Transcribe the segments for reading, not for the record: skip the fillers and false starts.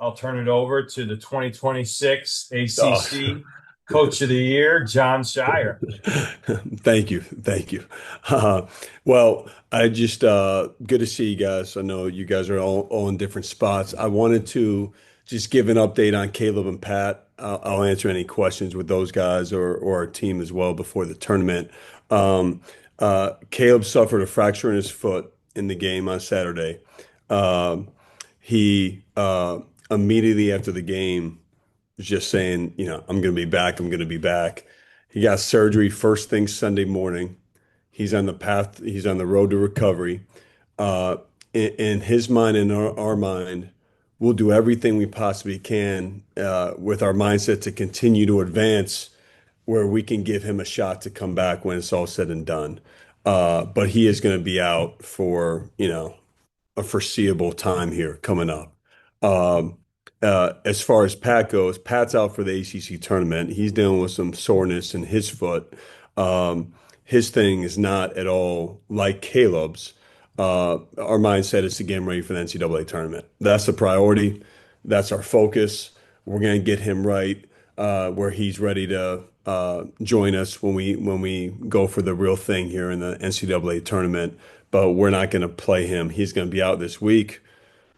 I'll turn it over to the 2026 Oh, ACC Coach of the Year, Jon Scheyer. thank you. Thank you. Well, I just good to see you guys. I know you guys are all in different spots. I wanted to just give an update on Caleb and Pat. I'll answer any questions with those guys or our team as well before the tournament. Um, Caleb suffered a fracture in his foot in the game on Saturday. Um, he immediately after the game was just saying, I'm going to be back. I'm going to be back. He got surgery first thing Sunday morning. He's on the path. He's on the road to recovery. Uh, in his mind and our mind, we'll do everything we possibly can with our mindset to continue to advance where we can give him a shot to come back when it's all said and done. But he is going to be out for, a foreseeable time here coming up. Um, as far as Pat goes, Pat's out for the ACC tournament. He's dealing with some soreness in his foot. His thing is not at all like Caleb's. Our mindset is to get him ready for the NCAA tournament. That's the priority. That's our focus. We're going to get him right where he's ready to join us when we go for the real thing here in the NCAA tournament. But we're not going to play him. He's going to be out this week.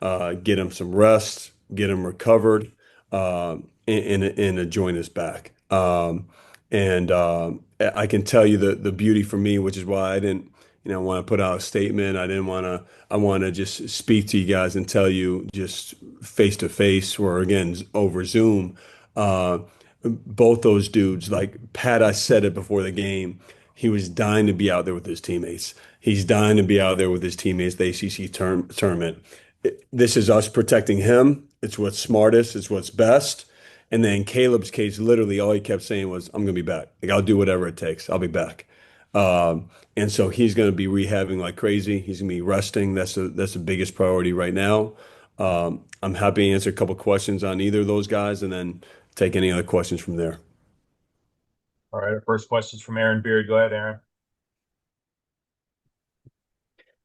Get him some rest, get him recovered, and join us back. And I can tell you the beauty for me, which is why I didn't, want to put out a statement. I didn't want to. I want to just speak to you guys and tell you just face to face, or again over Zoom. Uh, Both those dudes, like Pat, I said it before the game. He was dying to be out there with his teammates. He's dying to be out there with his teammates, the ACC tournament. This is us protecting him. It's what's smartest. It's what's best. And then Caleb's case, literally all he kept saying was, "I'm gonna be back. Like I'll do whatever it takes. I'll be back." And so he's gonna be rehabbing like crazy. He's gonna be resting. That's the biggest priority right now. I'm happy to answer a couple questions on either of those guys, and then take any other questions from there. All right, our first question is from Aaron Beard. Go ahead, Aaron.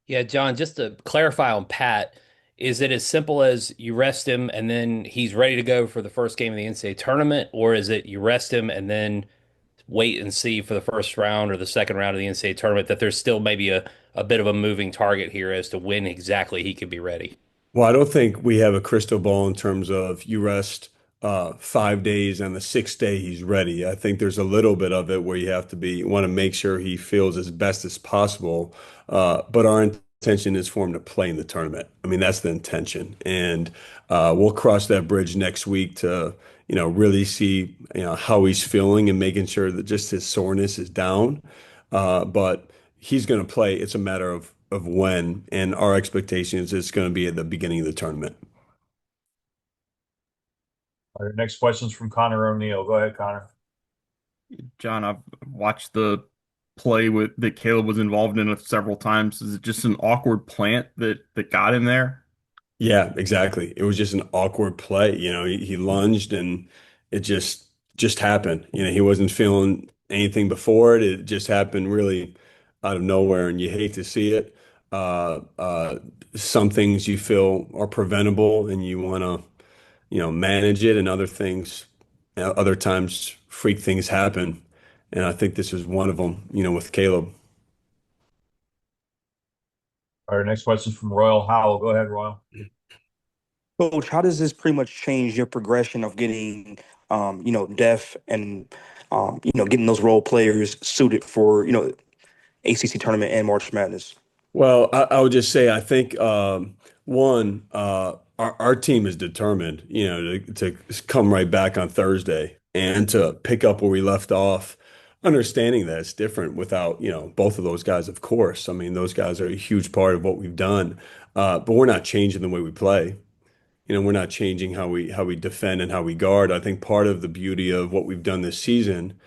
Yeah, John, just to clarify on Pat, is it as simple as you rest him and then he's ready to go for the first game of the NCAA tournament, or is it you rest him and then wait and see for the first round or the second round of the NCAA tournament that there's still maybe a bit of a moving target here as to when exactly he could be ready? Well, I don't think we have a crystal ball in terms of you rest 5 days and the sixth day he's ready. I think there's a little bit of it where you want to make sure he feels as best as possible. But our intention is for him to play in the tournament. I mean, that's the intention. And we'll cross that bridge next week to, really see, how he's feeling and making sure that just his soreness is down. But he's going to play. It's a matter of when, and our expectation is it's going to be at the beginning of the tournament. All right, next question is from Connor O'Neill. Go ahead, Connor. John, I've watched the play with that Caleb was involved in it several times. Is it just an awkward plant that got him there? Yeah, exactly. It was just an awkward play. He lunged and it just happened. He wasn't feeling anything before it. It just happened really out of nowhere, and you hate to see it. Some things you feel are preventable, and you want to, manage it, and other things, other times, freak things happen. And I think this is one of them, with Caleb. All right, next question is from Royal Howell. Go ahead, Royal. Coach, how does this pretty much change your progression of getting, depth and, getting those role players suited for, ACC tournament and March Madness? Well, I would just say I think one, our team is determined, to come right back on Thursday and to pick up where we left off, understanding that it's different without, both of those guys, of course. I mean, those guys are a huge part of what we've done, but we're not changing the way we play. We're not changing how we defend and how we guard. I think part of the beauty of what we've done this season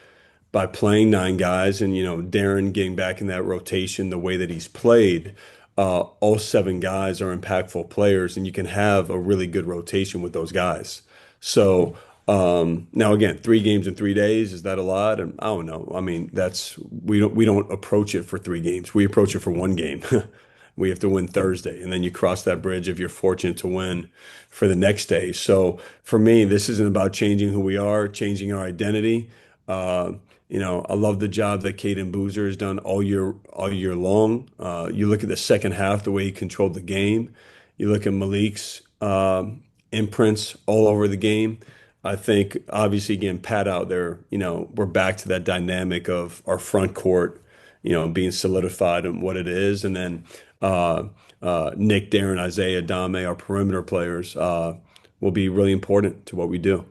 by playing nine guys and Darren getting back in that rotation the way that he's played, all seven guys are impactful players, and you can have a really good rotation with those guys. So now again, 3 games in 3 days, is that a lot? And I don't know. I mean, that's we don't approach it for 3 games. We approach it for one game. We have to win Thursday, and then you cross that bridge if you're fortunate to win for the next day. So for me, this isn't about changing who we are, changing our identity. Uh, I love the job that Caden Boozer has done all year long. You look at the second half, the way he controlled the game. You look at Malik's imprints all over the game. I think obviously getting Pat out there, we're back to that dynamic of our front court, being solidified in what it is, and then Nick, Darren, Isaiah, Dame, our perimeter players, will be really important to what we do.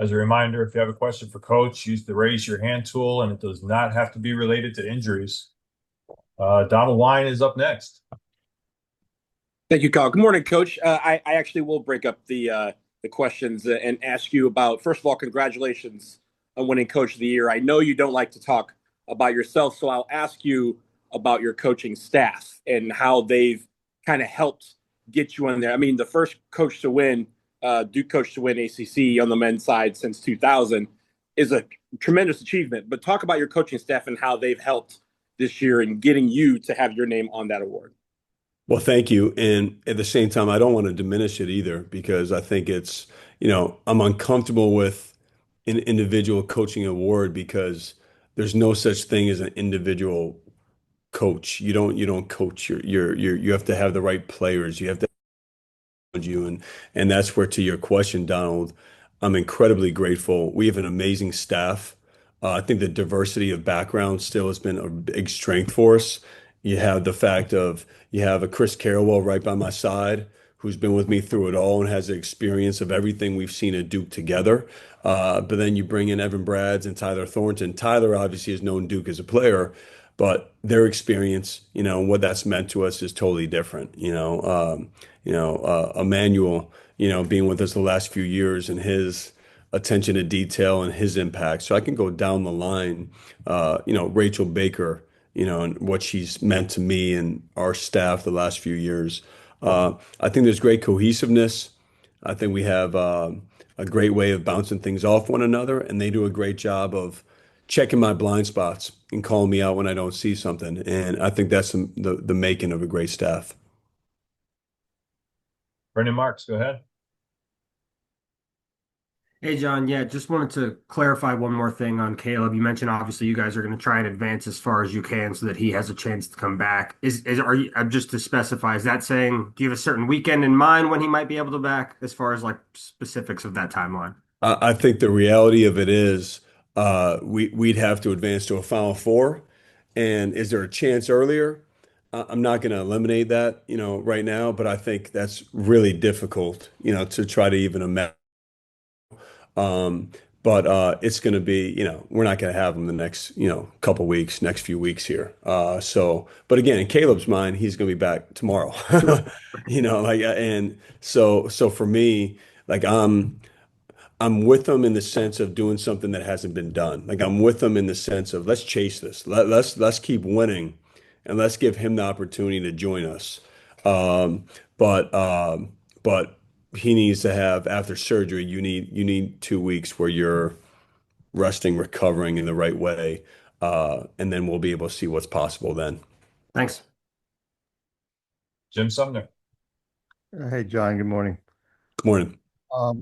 As a reminder, if you have a question for Coach, use the raise your hand tool, and it does not have to be related to injuries. Donald Wine is up next. Thank you, Kyle. Good morning, Coach. I actually will break up the questions and ask you about, first of all, congratulations on winning Coach of the Year. I know you don't like to talk about yourself, so I'll ask you about your coaching staff and how they've kind of helped get you in there. I mean, the first coach to win, Duke coach to win ACC on the men's side since 2000 is a tremendous achievement. But talk about your coaching staff and how they've helped this year in getting you to have your name on that award. Well, thank you. And at the same time, I don't want to diminish it either because I think it's, I'm uncomfortable with an individual coaching award because there's no such thing as an individual coach. You don't coach. You have to have the right players. You have to you and that's where, to your question, Donald, I'm incredibly grateful. We have an amazing staff. I think the diversity of background still has been a big strength for us. You have the fact of you have a Chris Carrawell right by my side who's been with me through it all and has the experience of everything we've seen at Duke together. But then you bring in Evan Brads and Tyler Thornton. Tyler obviously has known Duke as a player, but their experience, what that's meant to us is totally different. Emmanuel, being with us the last few years and his attention to detail and his impact. So I can go down the line. Rachel Baker, and what she's meant to me and our staff the last few years. I think there's great cohesiveness. I think we have a great way of bouncing things off one another, and they do a great job of checking my blind spots and calling me out when I don't see something. And I think that's the making of a great staff. Brendan Marks, go ahead. Hey, John. Yeah, just wanted to clarify one more thing on Caleb. You mentioned obviously you guys are going to try and advance as far as you can so that he has a chance to come back. Are you, just to specify, is that saying, do you have a certain weekend in mind when he might be able to back as far as like specifics of that timeline? I think the reality of it is we'd have to advance to a Final Four. And is there a chance earlier? I'm not going to eliminate that, right now, but I think that's really difficult, to try to even imagine. But it's going to be, we're not going to have him the next, couple weeks, next few weeks here. But again, in Caleb's mind, he's going to be back tomorrow, and so for me, like I'm with him in the sense of doing something that hasn't been done. Like I'm with him in the sense of let's chase this. Let's keep winning, and let's give him the opportunity to join us. Um, but he needs to have after surgery. You need 2 weeks where you're resting, recovering in the right way, and then we'll be able to see what's possible then. Thanks. Jim Sumner. Hey, John, good morning. Good morning.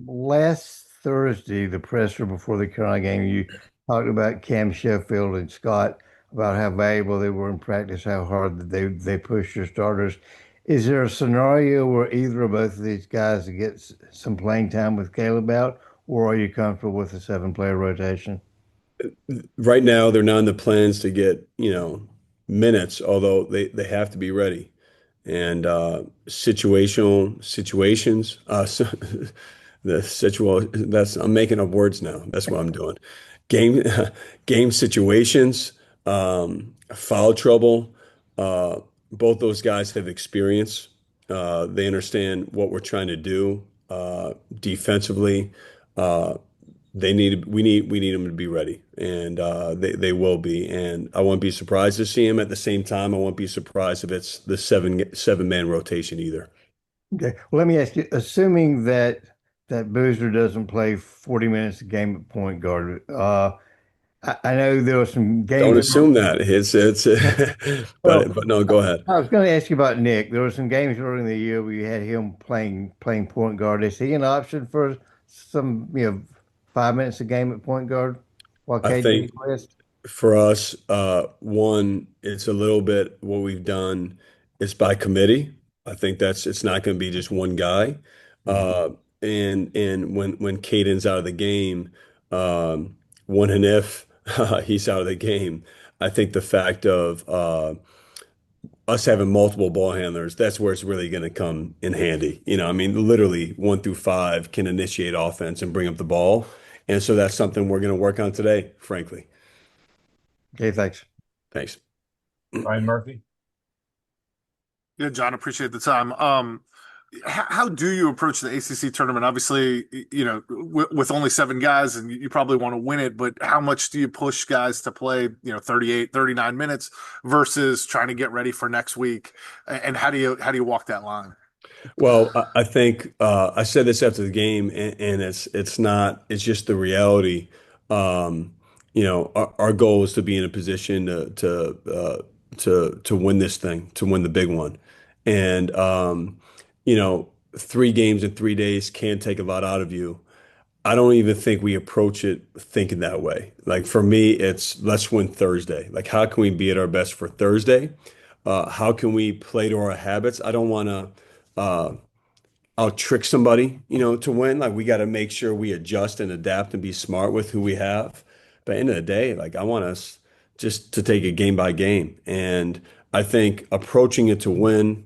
Last Thursday, the presser before the Carolina game, you talked about Cam Sheffield and Scott, about how valuable they were in practice, how hard they pushed your starters. Is there a scenario where either or both of these guys get some playing time with Caleb out, or are you comfortable with a 7-player rotation? Right now, they're not in the plans to get, minutes, although they have to be ready. And situations, I'm making up words now. That's what I'm doing. Game game situations, foul trouble. Both those guys have experience. They understand what we're trying to do defensively. We need them to be ready, and they will be. And I won't be surprised to see him. At the same time, I won't be surprised if it's the seven-man rotation either. Okay. Well, let me ask you, assuming that Boozer doesn't play 40 minutes a game at point guard, I know there were some Don't games. assume that it's Well, but no, go ahead. I was going to ask you about Nick. There were some games during the year where you had him playing point guard. Is he an option for some 5 minutes a game at point guard while I KD think rest? for us, one, it's a little bit what we've done is by committee. I think it's not going to be just one guy. Uh, and when Caden's out of the game, when and if he's out of the game, I think the fact of us having multiple ball handlers, that's where it's really going to come in handy. I mean, literally 1 through 5 can initiate offense and bring up the ball. And so that's something we're going to work on today, frankly. Okay, thanks. Thanks. Ryan Murphy. Yeah, John, appreciate the time. How do you approach the ACC tournament? Obviously, with only 7 guys, and you probably want to win it, but how much do you push guys to play, 38, 39 minutes versus trying to get ready for next week? And how do you walk that line? Well, I think I said this after the game, and it's just the reality. Our goal is to be in a position to win this thing, to win the big one, and 3 games in 3 days can take a lot out of you. I don't even think we approach it thinking that way. Like for me, it's let's win Thursday. Like how can we be at our best for Thursday? How can we play to our habits? I don't want to out trick somebody, to win. Like we got to make sure we adjust and adapt and be smart with who we have. But at the end of the day, like I want us just to take it game by game. And I think approaching it to win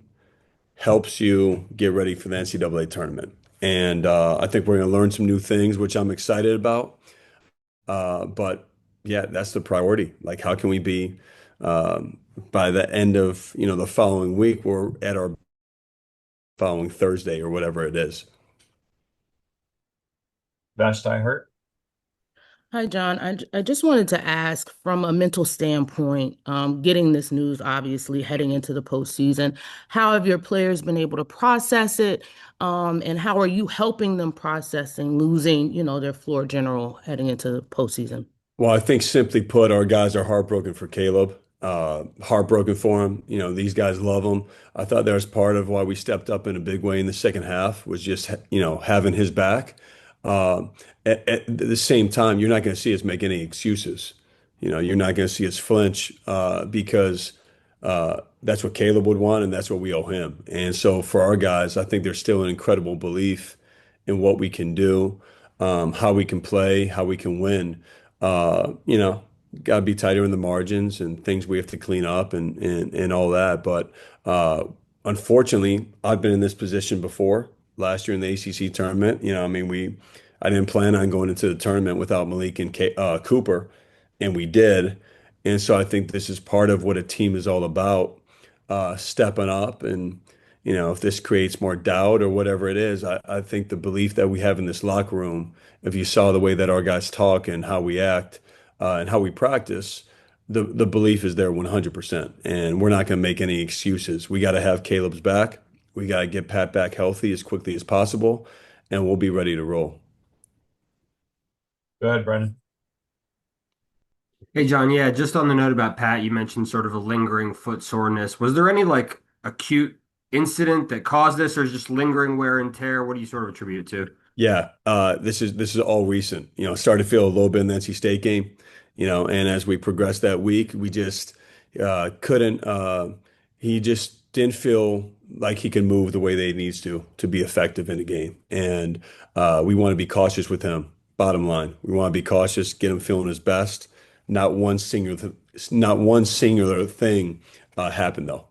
helps you get ready for the NCAA tournament. And I think we're going to learn some new things, which I'm excited about. But yeah, that's the priority. Like, how can we be by the end of the following week, we're at our following Thursday or whatever it is. Vashti Hurt. Hi, John. I just wanted to ask from a mental standpoint, getting this news, obviously heading into the postseason, how have your players been able to process it? And how are you helping them processing losing, their floor general heading into the postseason? Well, I think simply put, our guys are heartbroken for Caleb. Heartbroken for him. These guys love him. I thought that was part of why we stepped up in a big way in the second half was just, having his back. At the same time, you're not going to see us make any excuses. You're not going to see us flinch because that's what Caleb would want and that's what we owe him. And so for our guys, I think there's still an incredible belief in what we can do, how we can play, how we can win. Got to be tighter in the margins and things we have to clean up and all that. But unfortunately, I've been in this position before. Last year in the ACC tournament, I didn't plan on going into the tournament without Malik and Cooper, and we did. And so I think this is part of what a team is all about, stepping up. And if this creates more doubt or whatever it is, I think the belief that we have in this locker room, if you saw the way that our guys talk and how we act and how we practice, the belief is there 100%. And we're not going to make any excuses. We got to have Caleb's back. We got to get Pat back healthy as quickly as possible, and we'll be ready to roll. Go ahead, Brendan. Hey, John. Yeah, just on the note about Pat, you mentioned sort of a lingering foot soreness. Was there any acute incident that caused this, or just lingering wear and tear? What do you sort of attribute it to? Yeah, this is all recent. Started to feel a little bit in the NC State game. And as we progressed that week, we just couldn't. He just didn't feel like he can move the way that he needs to be effective in the game. And we want to be cautious with him. Bottom line, we want to be cautious, get him feeling his best. Not one singular thing happened though.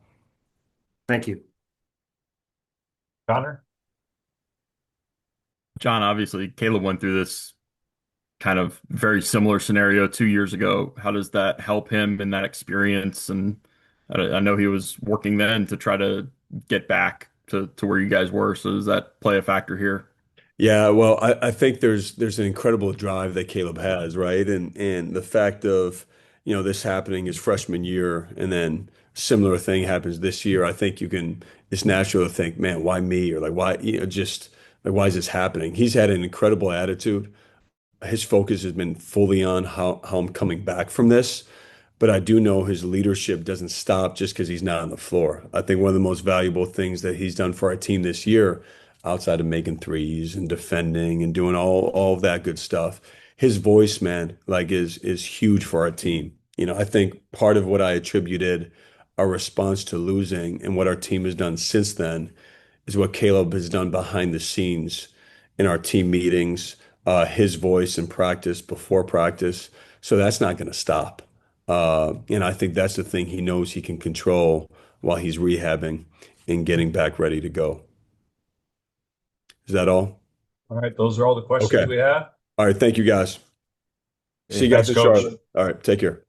Thank you. Connor. John, obviously, Caleb went through this kind of very similar scenario 2 years ago. How does that help him in that experience? And I know he was working then to try to get back to where you guys were. So does that play a factor here? Yeah, well, I think there's an incredible drive that Caleb has, right? And the fact of, this happening his freshman year and then similar thing happens this year, I think it's natural to think, man, why me? Or like why, just like why is this happening? He's had an incredible attitude. his focus has been fully on how I'm coming back from this. But I do know his leadership doesn't stop just because he's not on the floor. I think one of the most valuable things that he's done for our team this year, outside of making threes and defending and doing all of that good stuff, his voice, man, like is huge for our team. I think part of what I attributed our response to losing and what our team has done since then is what Caleb has done behind the scenes in our team meetings, his voice in practice, before practice. So that's not going to stop. And I think that's the thing he knows he can control while he's rehabbing and getting back ready to go. Is that all? All right, those are all the questions Okay. we have. All right. Thank you, guys. See you guys Thanks, in Coach. Charlotte. All right. Take care.